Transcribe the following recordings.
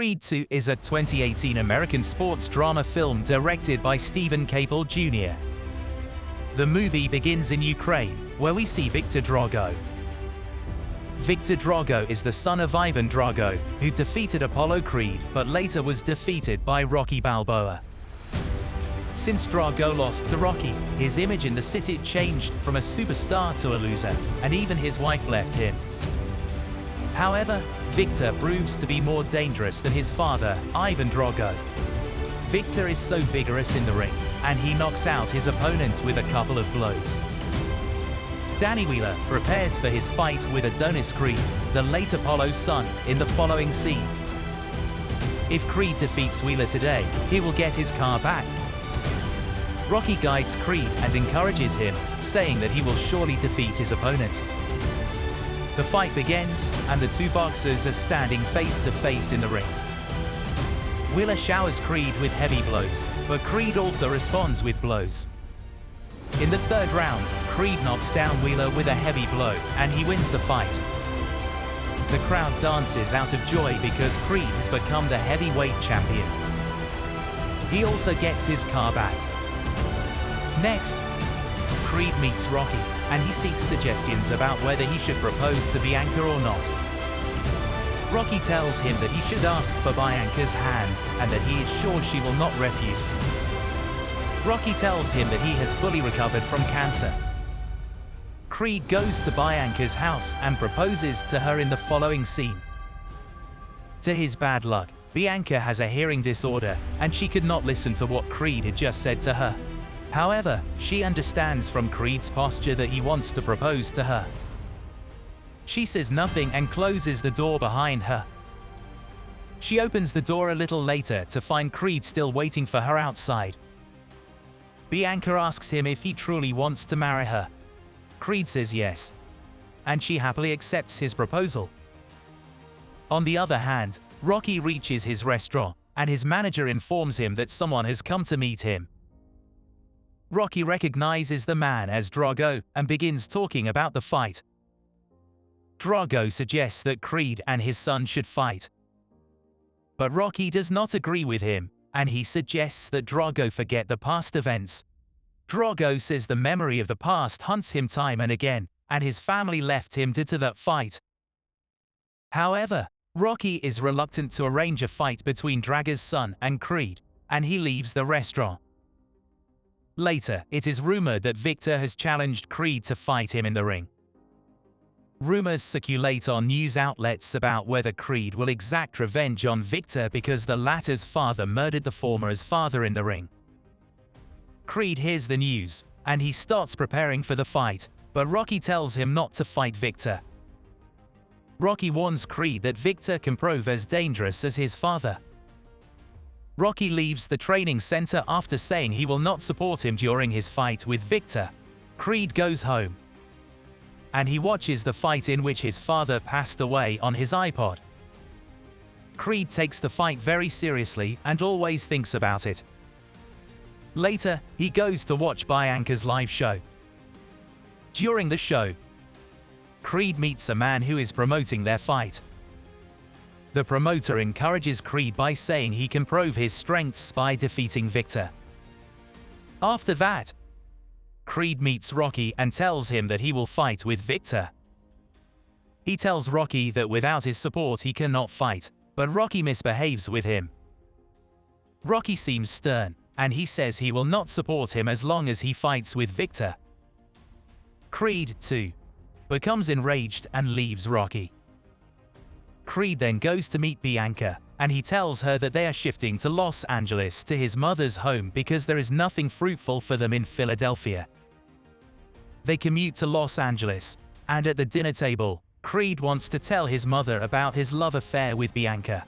Creed 2 is a 2018 American sports drama film directed by Steven Caple Jr. The movie begins in Ukraine, where we see Viktor Drago. Viktor Drago is the son of Ivan Drago, who defeated Apollo Creed but later was defeated by Rocky Balboa. Since Drago lost to Rocky, his image in the city changed from a superstar to a loser, and even his wife left him. However, Viktor proves to be more dangerous than his father, Ivan Drago. Viktor is so vigorous in the ring, and he knocks out his opponent with a couple of blows. Danny Wheeler prepares for his fight with Adonis Creed, the late Apollo's son, in the following scene. If Creed defeats Wheeler today, he will get his car back. Rocky guides Creed and encourages him, saying that he will surely defeat his opponent. The fight begins, and the two boxers are standing face to face in the ring. Wheeler showers Creed with heavy blows, but Creed also responds with blows. In the third round, Creed knocks down Wheeler with a heavy blow, and he wins the fight. The crowd dances out of joy because Creed has become the heavyweight champion. He also gets his car back. Next, Creed meets Rocky, and he seeks suggestions about whether he should propose to Bianca or not. Rocky tells him that he should ask for Bianca's hand, and that he is sure she will not refuse. Rocky tells him that he has fully recovered from cancer. Creed goes to Bianca's house and proposes to her in the following scene. To his bad luck, Bianca has a hearing disorder, and she could not listen to what Creed had just said to her. However, she understands from Creed's posture that he wants to propose to her. She says nothing and closes the door behind her. She opens the door a little later to find Creed still waiting for her outside. Bianca asks him if he truly wants to marry her. Creed says yes, and she happily accepts his proposal. On the other hand, Rocky reaches his restaurant, and his manager informs him that someone has come to meet him. Rocky recognizes the man as Drago and begins talking about the fight. Drago suggests that Creed and his son should fight. But Rocky does not agree with him, and he suggests that Drago forget the past events. Drago says the memory of the past haunts him time and again, and his family left him due to that fight. However, Rocky is reluctant to arrange a fight between Drago's son and Creed, and he leaves the restaurant. Later, it is rumored that Viktor has challenged Creed to fight him in the ring. Rumors circulate on news outlets about whether Creed will exact revenge on Viktor because the latter's father murdered the former's father in the ring. Creed hears the news, and he starts preparing for the fight, but Rocky tells him not to fight Viktor. Rocky warns Creed that Viktor can prove as dangerous as his father. Rocky leaves the training center after saying he will not support him during his fight with Viktor. Creed goes home, and he watches the fight in which his father passed away on his iPod. Creed takes the fight very seriously and always thinks about it. Later, he goes to watch Bianca's live show. During the show, Creed meets a man who is promoting their fight. The promoter encourages Creed by saying he can prove his strengths by defeating Viktor. After that, Creed meets Rocky and tells him that he will fight with Viktor. He tells Rocky that without his support he cannot fight, but Rocky misbehaves with him. Rocky seems stern, and he says he will not support him as long as he fights with Viktor. Creed, too, becomes enraged and leaves Rocky. Creed then goes to meet Bianca, and he tells her that they are shifting to Los Angeles to his mother's home because there is nothing fruitful for them in Philadelphia. They commute to Los Angeles, and at the dinner table, Creed wants to tell his mother about his love affair with Bianca.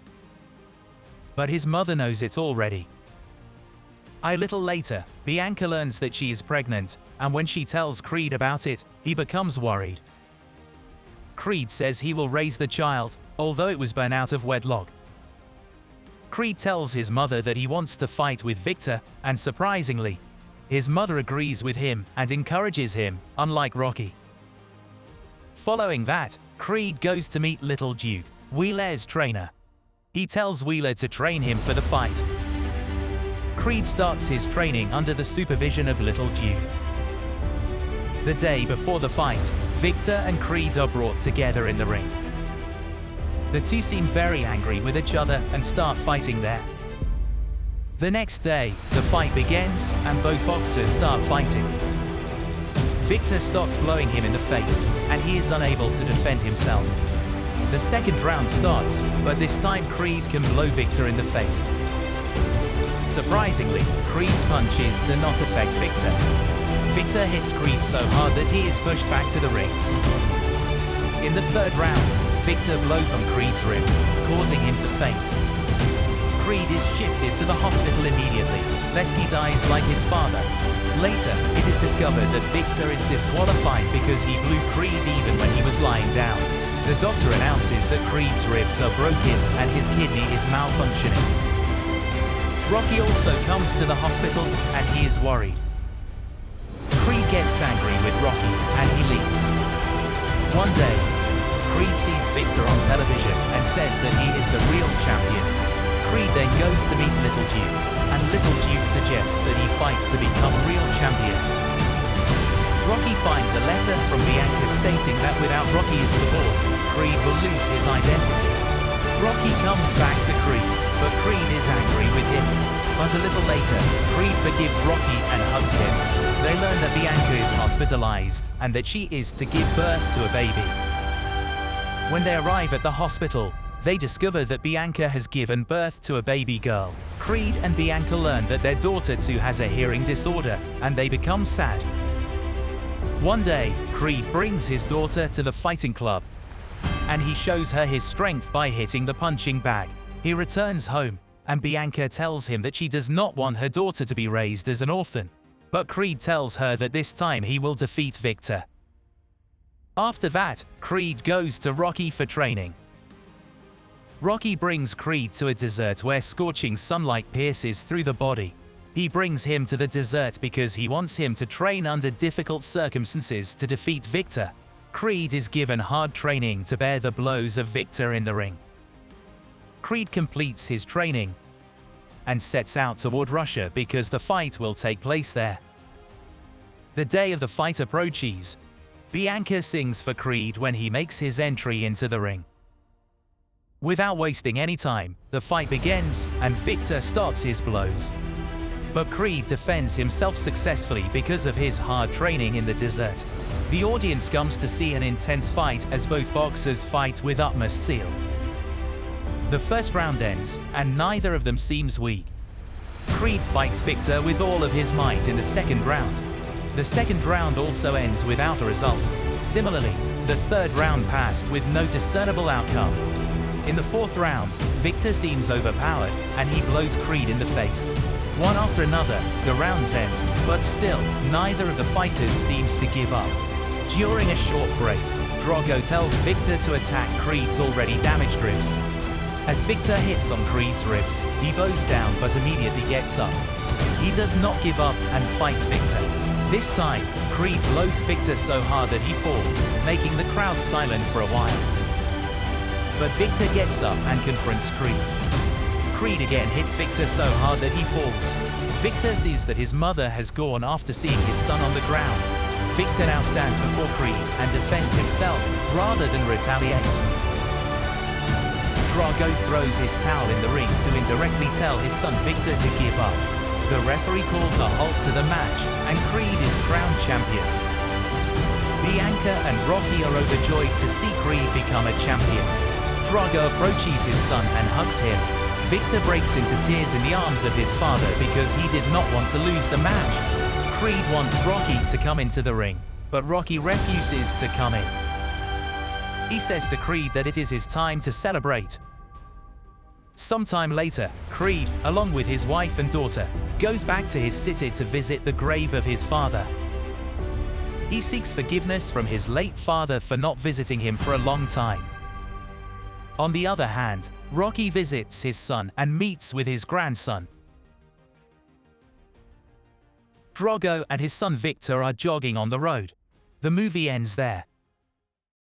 But his mother knows it already. A little later, Bianca learns that she is pregnant, and when she tells Creed about it, he becomes worried. Creed says he will raise the child, although it was born out of wedlock. Creed tells his mother that he wants to fight with Viktor, and surprisingly, his mother agrees with him and encourages him, unlike Rocky. Following that, Creed goes to meet Little Duke, Wheeler's trainer. He tells Wheeler to train him for the fight. Creed starts his training under the supervision of Little Duke. The day before the fight, Viktor and Creed are brought together in the ring. The two seem very angry with each other and start fighting there. The next day, the fight begins and both boxers start fighting. Viktor stops blowing him in the face, and he is unable to defend himself. The second round starts, but this time Creed can blow Viktor in the face. Surprisingly, Creed's punches do not affect Viktor. Viktor hits Creed so hard that he is pushed back to the rings. In the third round, Viktor blows on Creed's ribs, causing him to faint. Creed is shifted to the hospital immediately, lest he dies like his father. Later, it is discovered that Viktor is disqualified because he blew Creed even when he was lying down. The doctor announces that Creed's ribs are broken and his kidney is malfunctioning. Rocky also comes to the hospital and he is worried. Creed gets angry with Rocky and he leaves. One day, Creed sees Viktor on television and says that he is the real champion. Creed then goes to meet Little Duke, and Little Duke suggests that he fight to become a real champion. Rocky finds a letter from Bianca stating that without Rocky's support, Creed will lose his identity. Rocky comes back to Creed, but Creed is angry with him. But a little later, Creed forgives Rocky and hugs him. They learn that Bianca is hospitalized and that she is to give birth to a baby. When they arrive at the hospital, they discover that Bianca has given birth to a baby girl. Creed and Bianca learn that their daughter too has a hearing disorder, and they become sad. One day, Creed brings his daughter to the fighting club, and he shows her his strength by hitting the punching bag. He returns home, and Bianca tells him that she does not want her daughter to be raised as an orphan. But Creed tells her that this time he will defeat Viktor. After that, Creed goes to Rocky for training. Rocky brings Creed to a desert where scorching sunlight pierces through the body. He brings him to the desert because he wants him to train under difficult circumstances to defeat Viktor. Creed is given hard training to bear the blows of Viktor in the ring. Creed completes his training and sets out toward Russia because the fight will take place there. The day of the fight approaches. Bianca sings for Creed when he makes his entry into the ring. Without wasting any time, the fight begins and Viktor starts his blows. But Creed defends himself successfully because of his hard training in the desert. The audience comes to see an intense fight as both boxers fight with utmost zeal. The first round ends, and neither of them seems weak. Creed fights Viktor with all of his might in the second round. The second round also ends without a result. Similarly, the third round passed with no discernible outcome. In the fourth round, Viktor seems overpowered, and he blows Creed in the face. One after another, the rounds end, but still, neither of the fighters seems to give up. During a short break, Drago tells Viktor to attack Creed's already damaged ribs. As Viktor hits on Creed's ribs, he bows down but immediately gets up. He does not give up and fights Viktor. This time, Creed blows Viktor so hard that he falls, making the crowd silent for a while. But Viktor gets up and confronts Creed. Creed again hits Viktor so hard that he falls. Viktor sees that his mother has gone after seeing his son on the ground. Viktor now stands before Creed and defends himself, rather than retaliate. Drago throws his towel in the ring to indirectly tell his son Viktor to give up. The referee calls a halt to the match, and Creed is crowned champion. Bianca and Rocky are overjoyed to see Creed become a champion. Drago approaches his son and hugs him. Viktor breaks into tears in the arms of his father because he did not want to lose the match. Creed wants Rocky to come into the ring, but Rocky refuses to come in. He says to Creed that it is his time to celebrate. Sometime later, Creed, along with his wife and daughter, goes back to his city to visit the grave of his father. He seeks forgiveness from his late father for not visiting him for a long time. On the other hand, Rocky visits his son and meets with his grandson. Drago and his son Viktor are jogging on the road. The movie ends there.